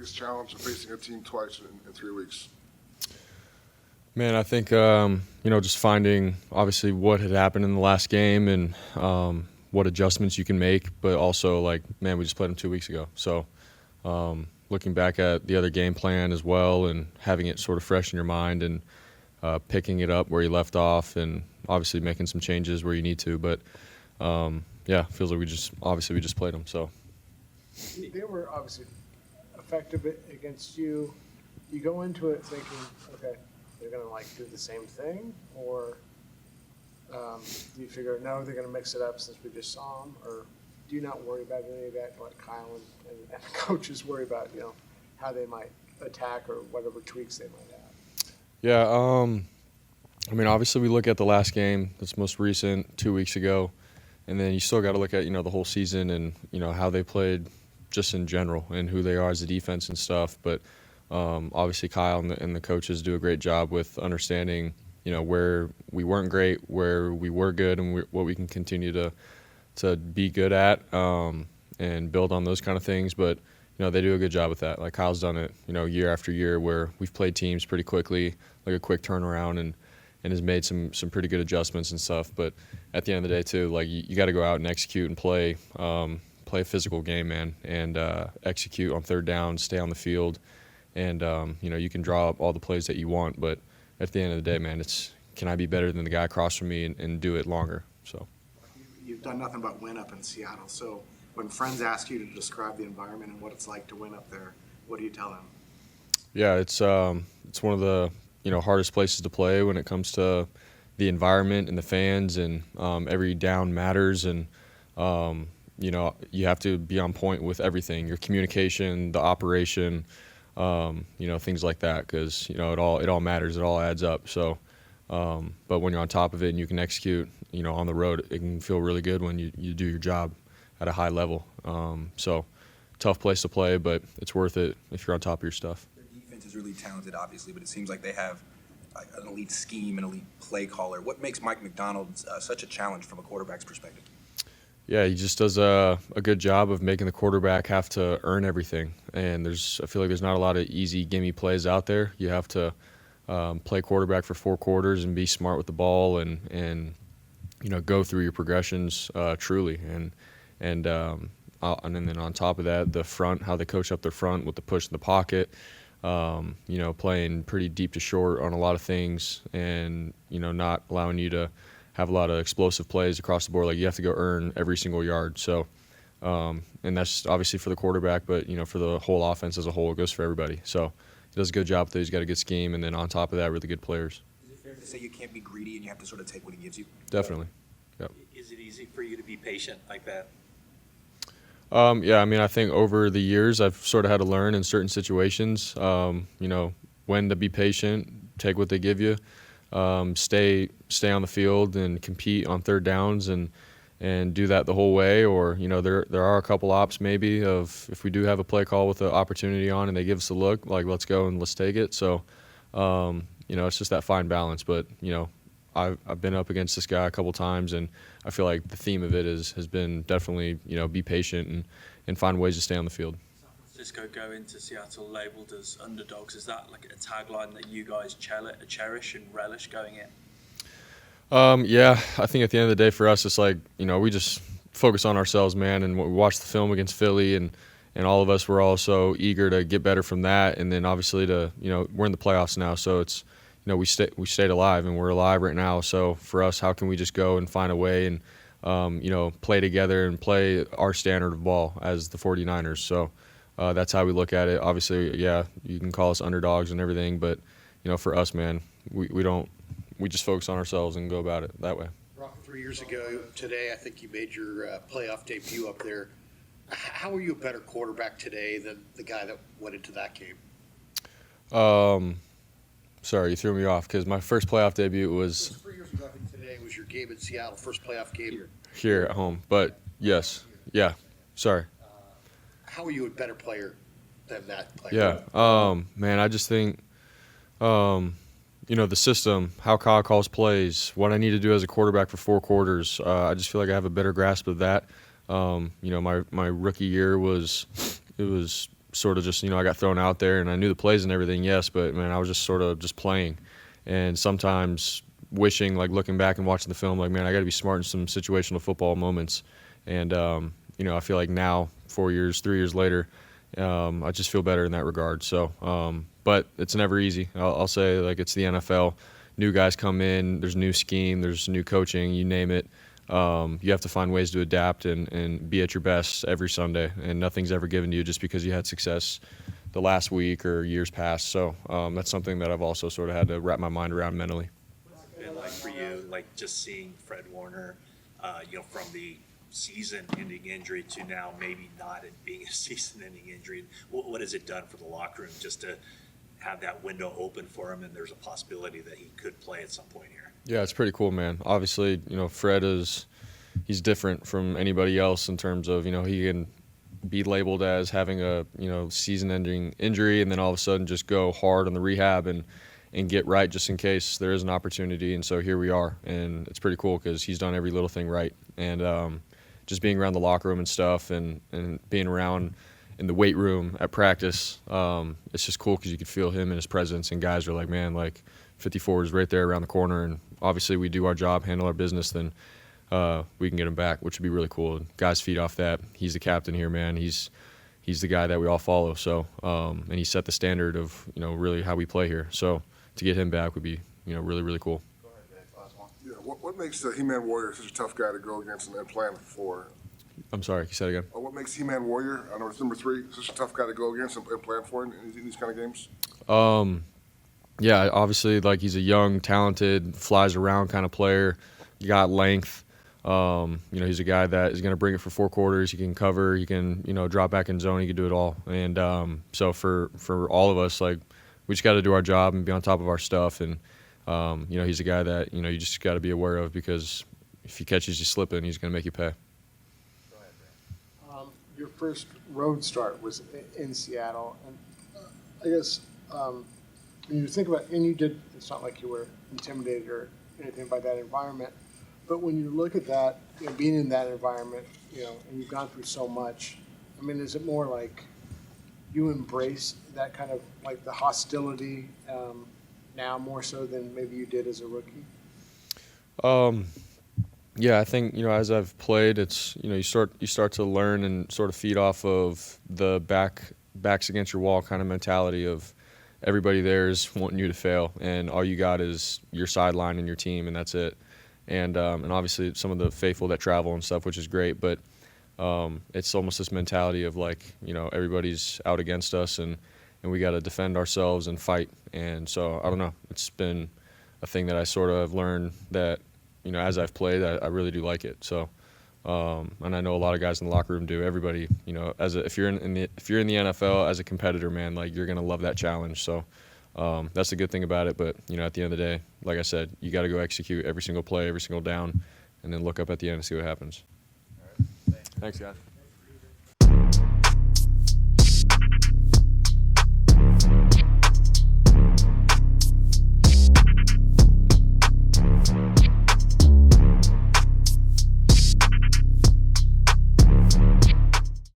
biggest challenge of facing a team twice in 3 weeks? Man, I think just finding obviously what had happened in the last game and what adjustments you can make, but also we just played them 2 weeks ago. So looking back at the other game plan as well and having it sort of fresh in your mind and picking it up where you left off and obviously making some changes where you need to. But it feels like we just played them. So they were obviously effective against you. You go into it thinking, okay, they're going to do the same thing, or do you figure, no, they're going to mix it up since we just saw them, or do you not worry about any of that, like Kyle and the coaches worry about, how they might attack or whatever tweaks they might have? Yeah, obviously we look at the last game that's most recent, 2 weeks ago, and then you still got to look at, the whole season and, how they played just in general and who they are as a defense and stuff. But obviously Kyle and the coaches do a great job with understanding, where we weren't great, where we were good, and what we can continue to be good at and build on those kind of things. But, they do a good job with that. Like Kyle's done it, year after year where we've played teams pretty quickly, like a quick turnaround, and has made some pretty good adjustments and stuff. But at the end of the day, too, you got to go out and execute and play a physical game, man, and execute on third down, stay on the field. And, you can draw up all the plays that you want, but at the end of the day, man, can I be better than the guy across from me and do it longer? So you've done nothing but win up in Seattle. So when friends ask you to describe the environment and what it's like to win up there, what do you tell them? Yeah, it's one of the, hardest places to play when it comes to the environment and the fans, and every down matters. And, you have to be on point with everything, your communication, the operation, things like that, because it all matters, it all adds up. So but when you're on top of it and you can execute on the road, it can feel really good when you do your job at a high level. So tough place to play, but it's worth it if you're on top of your stuff. Their defense is really talented, obviously, but it seems like they have an elite scheme, an elite play caller. What makes Mike Macdonald such a challenge from a quarterback's perspective? Yeah, he just does a good job of making the quarterback have to earn everything. And I feel like there's not a lot of easy gimme plays out there. You have to play quarterback for 4 quarters and be smart with the ball and go through your progressions truly. And then on top of that, the front, how they coach up their front with the push in the pocket, playing pretty deep to short on a lot of things, and not allowing you to have a lot of explosive plays across the board. You have to go earn every single yard. So, and that's obviously for the quarterback, but for the whole offense as a whole, it goes for everybody. So he does a good job with it. He's got a good scheme, and then on top of that, really good players. Is it fair to say you can't be greedy and you have to sort of take what he gives you? Definitely. Yep. Is it easy for you to be patient like that? I think over the years I've sort of had to learn in certain situations, when to be patient, take what they give you, stay on the field and compete on third downs and do that the whole way. Or there are a couple ops maybe of if we do have a play call with an opportunity on and they give us a look, let's go and let's take it. So it's just that fine balance. But I've been up against this guy a couple times, and I feel like the theme of it has been definitely be patient and find ways to stay on the field. San Francisco go into Seattle labeled as underdogs. Is that like a tagline that you guys cherish and relish going in? I think at the end of the day for us, it's we just focus on ourselves, man, and we watched the film against Philly, and all of us were also eager to get better from that, and then obviously we're in the playoffs now, so it's we stayed alive, and we're alive right now. So for us, how can we just go and find a way and play together and play our standard of ball as the 49ers? So that's how we look at it. Obviously, you can call us underdogs and everything, but for us, man, we just focus on ourselves and go about it that way. Brock, 3 years ago today, I think you made your playoff debut up there. How are you a better quarterback today than the guy that went into that game? Sorry, you threw me off because my first playoff debut was 3 years ago. I think today was your game in Seattle, first playoff game here at home. But yes, sorry. How are you a better player than that player? Yeah, man, I just think, the system, how Kyle calls plays, what I need to do as a quarterback for 4 quarters. I just feel like I have a better grasp of that. My rookie year was sort of just, I got thrown out there and I knew the plays and everything, yes, but man, I was just sort of just playing. And sometimes wishing, like looking back and watching the film, like, man, I got to be smart in some situational football moments. And, I feel like now, 3 years later, I just feel better in that regard. So, but it's never easy. I'll say, like, it's the NFL. New guys come in, there's new scheme, there's new coaching, you name it. You have to find ways to adapt and be at your best every Sunday. And nothing's ever given to you just because you had success the last week or years past. So that's something that I've also sort of had to wrap my mind around mentally. And like for you, like just seeing Fred Warner, from the season-ending injury to now maybe not it being a season-ending injury, what has it done for the locker room just to have that window open for him and there's a possibility that he could play at some point here? Yeah, it's pretty cool, man. Obviously, Fred he's different from anybody else in terms of, he can be labeled as having a, season-ending injury and then all of a sudden just go hard on the rehab and get right just in case there is an opportunity. And so here we are, and it's pretty cool because he's done every little thing right. And just being around the locker room and stuff and being around in the weight room at practice, it's just cool because you could feel him and his presence, and guys are like, man, like 54 is right there around the corner, and obviously we do our job, handle our business, then we can get him back, which would be really cool. And guys feed off that. He's the captain here, man. He's the guy that we all follow. So and he set the standard of really how we play here. So to get him back would be really, really cool. Yeah, what makes the He-Man Warrior such a tough guy to go against and plan for? I'm sorry, can you say that again? What makes He-Man Warrior, I know it's number 3, such a tough guy to go against and plan for in these kind of games? Yeah, obviously, like, he's a young, talented, flies around kind of player. He got length. He's a guy that is going to bring it for 4 quarters. He can cover. He can, drop back in zone. He can do it all. And so for all of us, like, we just got to do our job and be on top of our stuff. And he's a guy that you just got to be aware of, because if he catches you slipping, he's going to make you pay. Your first road start was in Seattle, and I guess when you think about, and it's not like you were intimidated or anything by that environment, but when you look at that, being in that environment, and you've gone through so much, I mean, is it more like you embrace that kind of like the hostility now more so than maybe you did as a rookie? Yeah, I think, as I've played, it's, you start to learn and sort of feed off of the backs against your wall kind of mentality of everybody there is wanting you to fail, and all you got is your sideline and your team, and that's it. And obviously some of the faithful that travel and stuff, which is great, but it's almost this mentality of like, everybody's out against us, and we got to defend ourselves and fight. And so, I don't know, it's been a thing that I sort of learned that, as I've played, I really do like it. So, and I know a lot of guys in the locker room do. Everybody, if you're in the NFL as a competitor, man, like, you're gonna love that challenge. So, that's the good thing about it. But at the end of the day, like I said, you got to go execute every single play, every single down, and then look up at the end and see what happens. Thanks, guys.